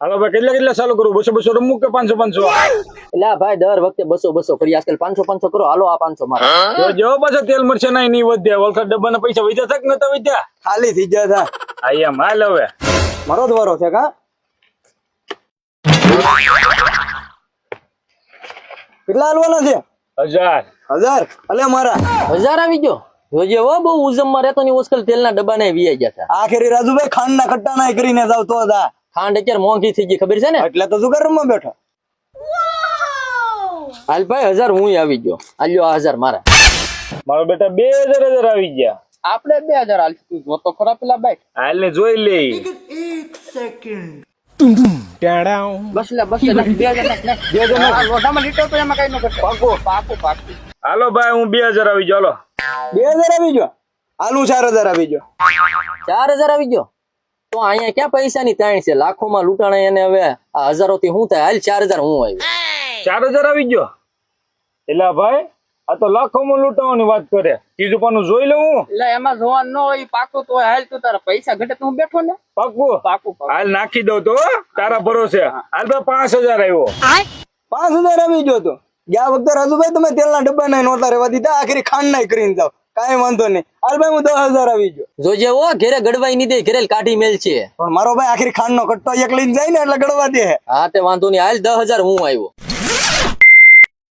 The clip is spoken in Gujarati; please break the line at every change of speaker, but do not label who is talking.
હાલો ભાઈ કેટલા ચાલુ કરું? 200 રમવું કે 500
એટલે આ ભાઈ દર વખતે 200 કરી, આજકાલ 500 કરો. હાલો આ 500 મારા.
જો પાછો તેલ મરશે નહીં વધ્યા. વલસાડ ડબ્બાના પૈસા વધ્યા થક નતા વધ્યા?
ખાલી થઈ ગયા હતા.
હા એમ હાલ હવે
મારો દ્વારો છે કા? કેટલા હાલવાના છે?
1000
અલે મારા
1000 આવી ગયો. જોજે હો, બહુ ઉજમમાં રહેતો ની ઓસ્કલ તેલના ડબ્બા ને વી ગયા હતા.
આખરી રાજુભાઈ ખાંડ ના કટ્ટા ના કરીને જાવ તો દા.
ખાંડ અત્યારે મોંઘી થઈ ગઈ, ખબર છે ને?
એટલે તો શું કરવા બેઠો?
હાલ ભાઈ 1000 હું આવી ગયો. આલ્યો આ 1000 મારા.
મારો બેટા 2000 આવી ગયા.
આપણે 2000 હાલ. તું જો તો ખરા પેલા બાઈક.
હાલ ને જોઈ લે.
બસ લે 2000 નાખ. લોટામાં લીટો તો એમાં કઈ ન કરતો. પાકો.
હાલો ભાઈ હું 2000 આવી ગયો. હાલો
2000 આવી ગયો. આલુ 4000 આવી ગયો.
4000 આવી ગયો. તો અહીંયા ક્યાં પૈસાની તાણ છે? લાખોમાં લૂંટાણા એને. હવે આ હજારો થી શું થાય? હાલ 4000 હું આવ્યો.
4000 આવી ગયો. એટલે ભાઈ આ તો લાખોમાં લૂંટાવાની વાત કરે. ત્રીજું પાનું જોઈ લઉં.
એટલે એમાં જોવાનું ન હોય. પાકો તો હાલ. તું તારા પૈસા ઘટે તો હું બેઠો ને.
પાકું હાલ નાખી દઉં તો તારા ભરોસે. હાલ ભાઈ 5000 આવ્યો.
5000 આવી ગયો તો. ગયા વખતે રાજુભાઈ તમે તેલના ડબ્બા ના નહોતા રહેવા દીધા. આખરી ખાંડ ના કરીને જાવ. કાંઈ વાંધો નહીં. હાલ ભાઈ હું 10000 આવી ગયો.
જોજે હો, ઘેરે ગડવાઈ નહીં દે. ઘેરે કાઢી મેલ છે.
પણ મારો ભાઈ આખરી ખાંડ નો કટ્ટો એક લઈને જાય ને એટલે ગળવા દે.
હા તે વાંધો નહીં. હાલ 10000 હું આવ્યો.